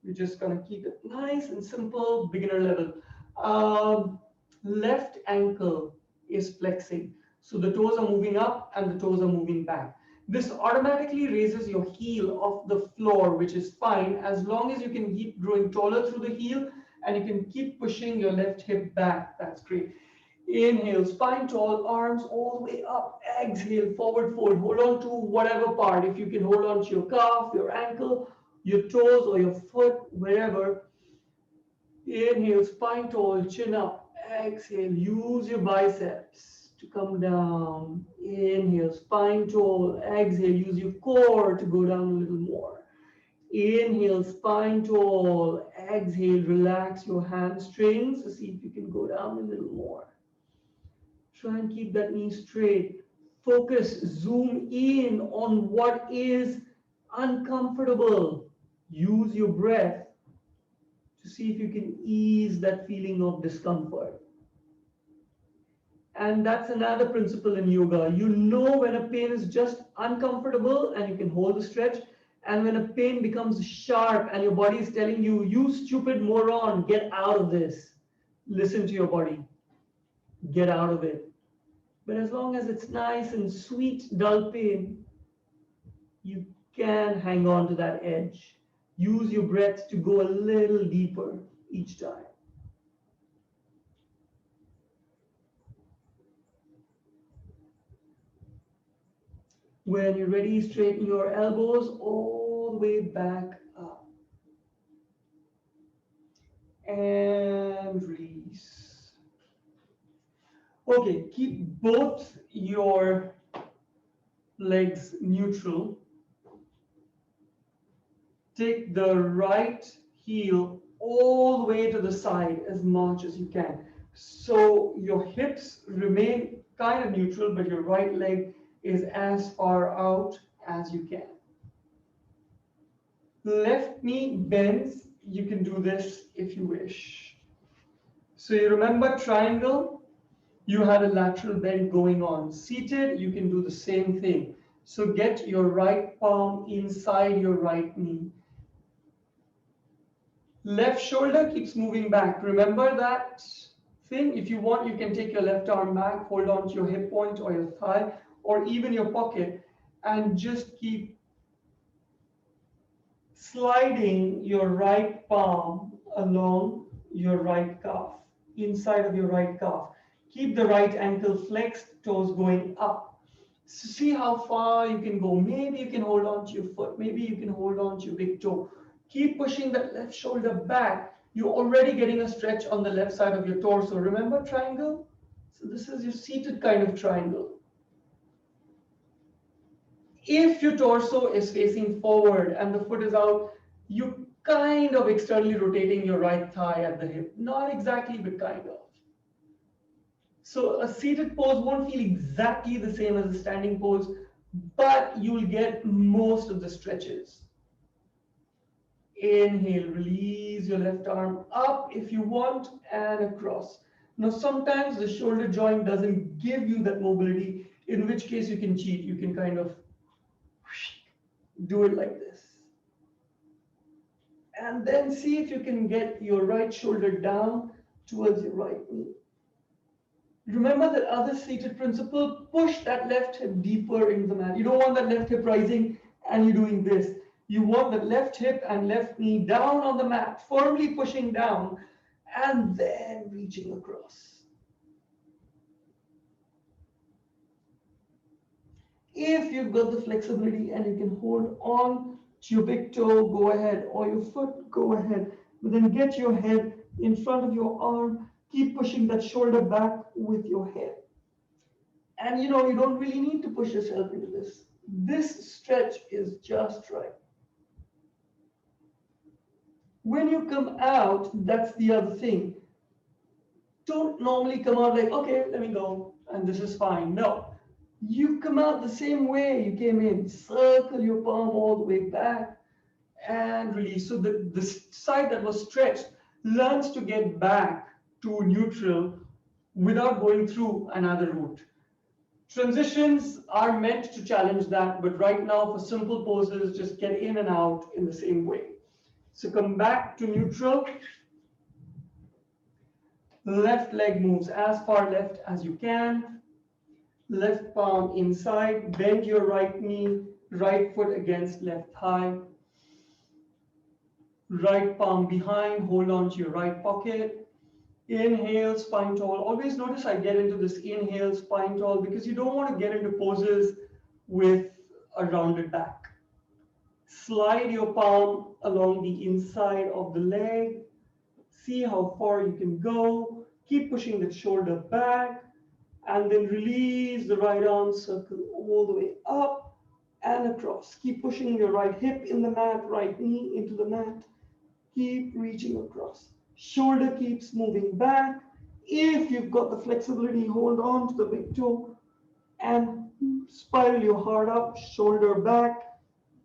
We're just going to keep it nice and simple, beginner level. Left ankle is flexing. So the toes are moving up and the toes are moving back. This automatically raises your heel off the floor, which is fine, as long as you can keep growing taller through the heel and you can keep pushing your left hip back. That's great. Inhale, spine tall, arms all the way up. Exhale, forward fold. Hold on to whatever part. If you can hold on to your calf, your ankle, your toes, or your foot, wherever. Inhale, spine tall, chin up. Exhale, use your biceps to come down. Inhale, spine tall. Exhale, use your core to go down a little more. Inhale, spine tall. Exhale, relax your hamstrings. See if you can go down a little more. Try and keep that knee straight. Focus, zoom in on what is uncomfortable. Use your breath to see if you can ease that feeling of discomfort. And that's another principle in yoga. You know when a pain is just uncomfortable and you can hold the stretch, and when a pain becomes sharp and your body is telling you, you stupid moron, get out of this. Listen to your body. Get out of it. But as long as it's nice and sweet, dull pain, you can hang on to that edge. Use your breath to go a little deeper each time. When you're ready, straighten your elbows all the way back up. And release. Okay, keep both your legs neutral. Take the right heel all the way to the side as much as you can. So your hips remain kind of neutral, but your right leg is as far out as you can. Left knee bends. You can do this if you wish. So you remember triangle, you had a lateral bend going on. Seated, you can do the same thing. So get your right palm inside your right knee. Left shoulder keeps moving back. Remember that thing? If you want, you can take your left arm back, hold on to your hip point or your thigh, or even your pocket, and just keep sliding your right palm along your right calf, inside of your right calf. Keep the right ankle flexed, toes going up. So see how far you can go. Maybe you can hold on to your foot. Maybe you can hold on to your big toe. Keep pushing that left shoulder back. You're already getting a stretch on the left side of your torso. Remember triangle? So this is your seated kind of triangle. If your torso is facing forward and the foot is out, you kind of externally rotating your right thigh at the hip. Not exactly, but kind of. So a seated pose won't feel exactly the same as a standing pose, but you'll get most of the stretches. Inhale, release your left arm up if you want and across. Now sometimes the shoulder joint doesn't give you that mobility, in which case you can cheat. You can kind of do it like this. And then see if you can get your right shoulder down towards your right knee. Remember that other seated principle, push that left hip deeper into the mat. You don't want that left hip rising and you're doing this. You want that left hip and left knee down on the mat, firmly pushing down and then reaching across. If you've got the flexibility and you can hold on to your big toe, go ahead, or your foot, go ahead. But then get your head in front of your arm. Keep pushing that shoulder back with your head. And you don't really need to push yourself into this. This stretch is just right. When you come out, that's the other thing. Don't normally come out like, okay, let me go, and this is fine. No. You come out the same way you came in. Circle your palm all the way back and release. So the side that was stretched learns to get back to neutral without going through another route. Transitions are meant to challenge that, but right now for simple poses, just get in and out in the same way. So come back to neutral. Left leg moves as far left as you can. Left palm inside, bend your right knee, right foot against left thigh. Right palm behind, hold on to your right pocket. Inhale, spine tall. Always notice I get into this inhale, spine tall, because you don't want to get into poses with a rounded back. Slide your palm along the inside of the leg. See how far you can go. Keep pushing the shoulder back. And then release the right arm, circle all the way up and across. Keep pushing your right hip in the mat, right knee into the mat. Keep reaching across. Shoulder keeps moving back. If you've got the flexibility, hold on to the big toe and spiral your heart up, shoulder back,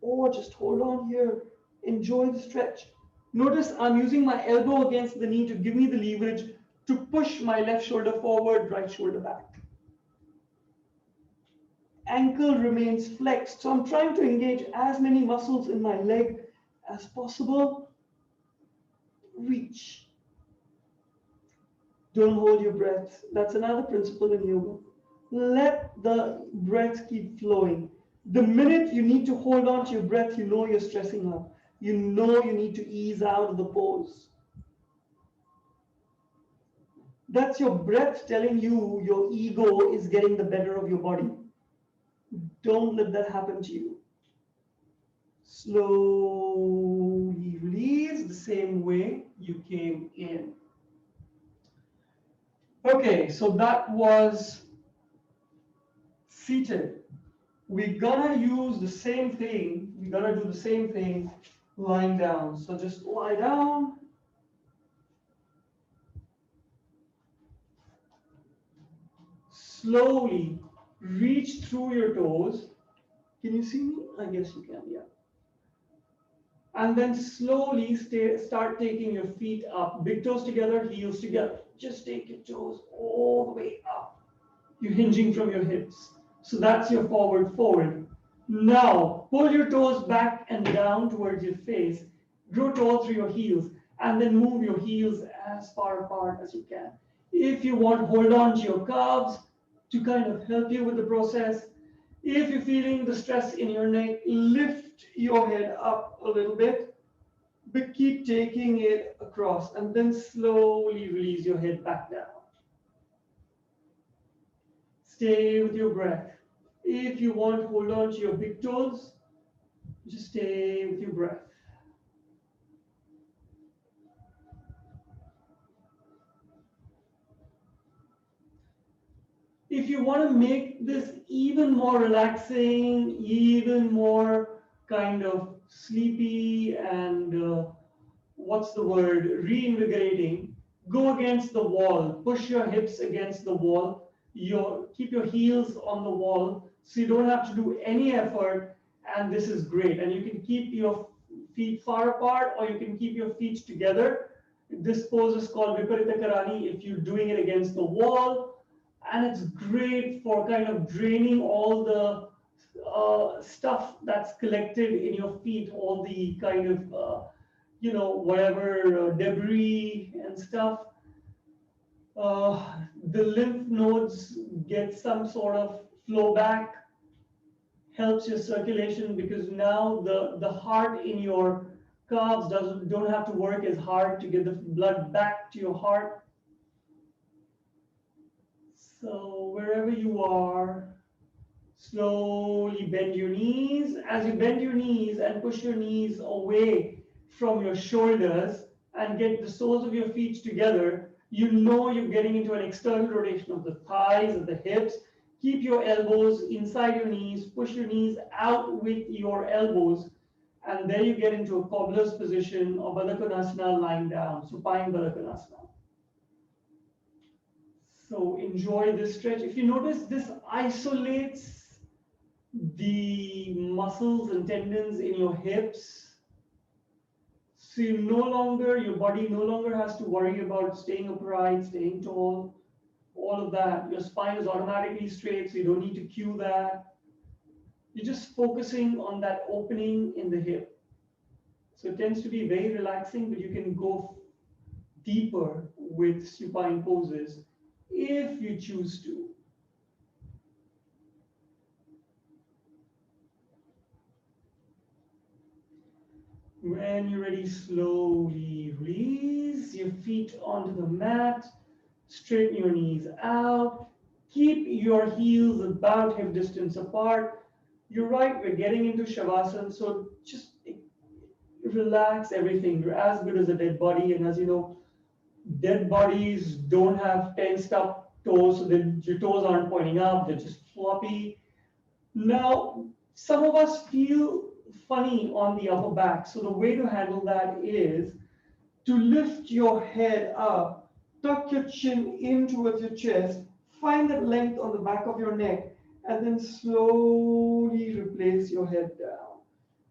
or just hold on here. Enjoy the stretch. Notice I'm using my elbow against the knee to give me the leverage to push my left shoulder forward, right shoulder back. Ankle remains flexed, so I'm trying to engage as many muscles in my leg as possible. Reach. Don't hold your breath. That's another principle in yoga. Let the breath keep flowing. The minute you need to hold on to your breath, you know you're stressing out. You know you need to ease out of the pose. That's your breath telling you your ego is getting the better of your body. Don't let that happen to you. Slowly release the same way you came in. Okay, so that was seated. We're gonna use the same thing. We're gonna do the same thing lying down. So just lie down. Slowly reach through your toes. Can you see me? I guess you can, yeah. And then slowly start taking your feet up. Big toes together, heels together. Just take your toes all the way up. You're hinging from your hips. So that's your forward fold. Now, pull your toes back and down towards your face. Grow tall through your heels. And then move your heels as far apart as you can. If you want, hold on to your calves to kind of help you with the process. If you're feeling the stress in your neck, lift your head up a little bit, but keep taking it across and then slowly release your head back down. Stay with your breath. If you want, hold on to your big toes, just stay with your breath. If you want to make this even more relaxing, even more kind of sleepy and what's the word, reinvigorating, go against the wall, push your hips against the wall, keep your heels on the wall so you don't have to do any effort, and this is great. And you can keep your feet far apart or you can keep your feet together. This pose is called Viparita Karani if you're doing it against the wall, and it's great for kind of draining all the stuff that's collected in your feet, all the kind of whatever debris and stuff. The lymph nodes get some sort of flow back, helps your circulation because now the heart in your calves don't have to work as hard to get the blood back to your heart. So wherever you are, slowly bend your knees. As you bend your knees and push your knees away from your shoulders and get the soles of your feet together, you know you're getting into an external rotation of the thighs and the hips. Keep your elbows inside your knees, push your knees out with your elbows, and there you get into a cobbler's position or Baddha Konasana lying down, supine Baddha Konasana. So enjoy this stretch. If you notice, this isolates the muscles and tendons in your hips. So your body no longer has to worry about staying upright, staying tall, all of that. Your spine is automatically straight, so you don't need to cue that. You're just focusing on that opening in the hip. So it tends to be very relaxing, but you can go deeper with supine poses if you choose to. When you're ready, slowly release your feet onto the mat, straighten your knees out, keep your heels about hip distance apart. You're right, we're getting into Shavasana, so just relax everything. You're as good as a dead body, and as you know, dead bodies don't have tensed up toes, so your toes aren't pointing up, they're just floppy. Now, some of us feel funny on the upper back, so the way to handle that is to lift your head up, tuck your chin in towards your chest, find that length on the back of your neck, and then slowly replace your head down,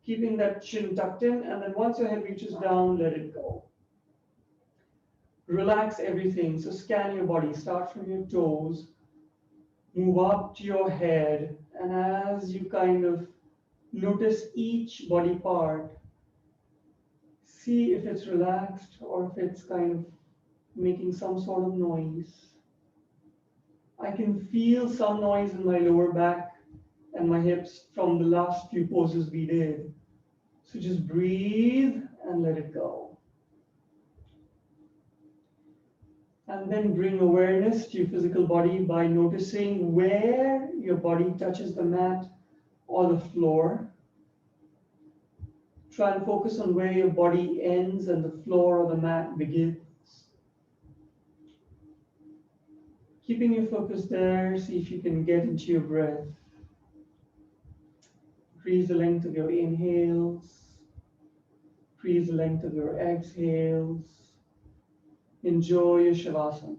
keeping that chin tucked in, and then once your head reaches down, let it go. Relax everything. So scan your body. Start from your toes, move up to your head, and as you kind of notice each body part, see if it's relaxed or if it's kind of making some sort of noise. I can feel some noise in my lower back and my hips from the last few poses we did. So just breathe and let it go. And then bring awareness to your physical body by noticing where your body touches the mat or the floor. Try and focus on where your body ends and the floor or the mat begins. Keeping your focus there, see if you can get into your breath. Increase the length of your inhales. Increase the length of your exhales. Enjoy your Shavasana.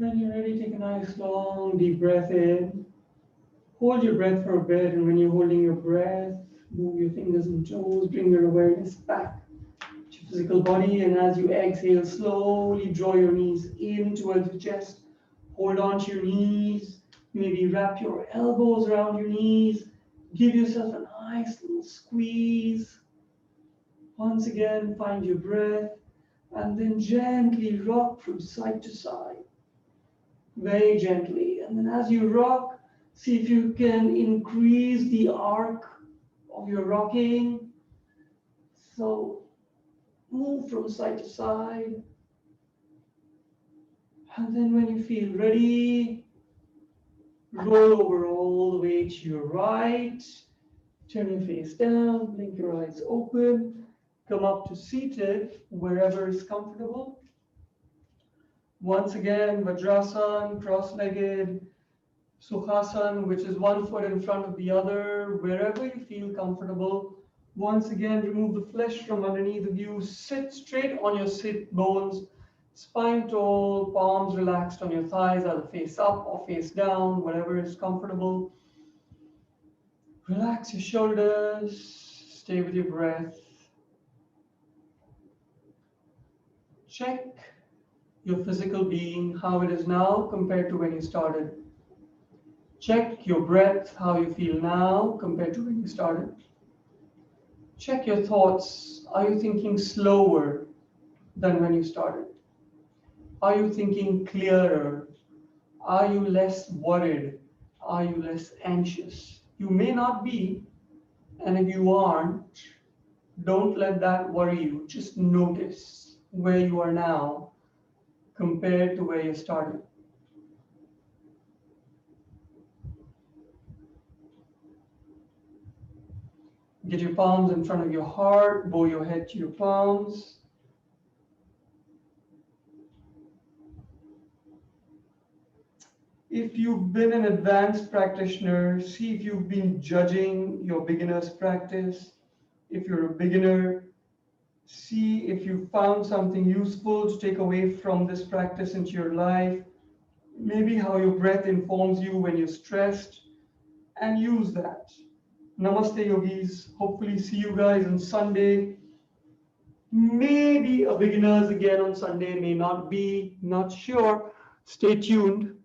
When you're ready, take a nice long deep breath in. Hold your breath for a bit, and when you're holding your breath, move your fingers and toes, bring your awareness back to your physical body, and as you exhale, slowly draw your knees in towards your chest. Hold on to your knees, maybe wrap your elbows around your knees, give yourself a nice little squeeze. Once again, find your breath, and then gently rock from side to side, very gently. And then as you rock, see if you can increase the arc of your rocking. So move from side to side. And then when you feel ready, roll over all the way to your right. Turn your face down, blink your eyes open. Come up to seated, wherever is comfortable. Once again, Vajrasana, cross-legged, Sukhasana, which is one foot in front of the other, wherever you feel comfortable. Once again, remove the flesh from underneath of you. Sit straight on your sit bones, spine tall, palms relaxed on your thighs, either face up or face down, whatever is comfortable. Relax your shoulders, stay with your breath. Check your physical being, how it is now compared to when you started. Check your breath, how you feel now compared to when you started. Check your thoughts. Are you thinking slower than when you started? Are you thinking clearer? Are you less worried? Are you less anxious? You may not be, and if you aren't, don't let that worry you. Just notice where you are now compared to where you started. Get your palms in front of your heart, bow your head to your palms. If you've been an advanced practitioner, see if you've been judging your beginner's practice. If you're a beginner, see if you found something useful to take away from this practice into your life. Maybe how your breath informs you when you're stressed, and use that. Namaste, yogis. Hopefully see you guys on Sunday. Maybe a beginners again on Sunday, may not be, not sure. Stay tuned.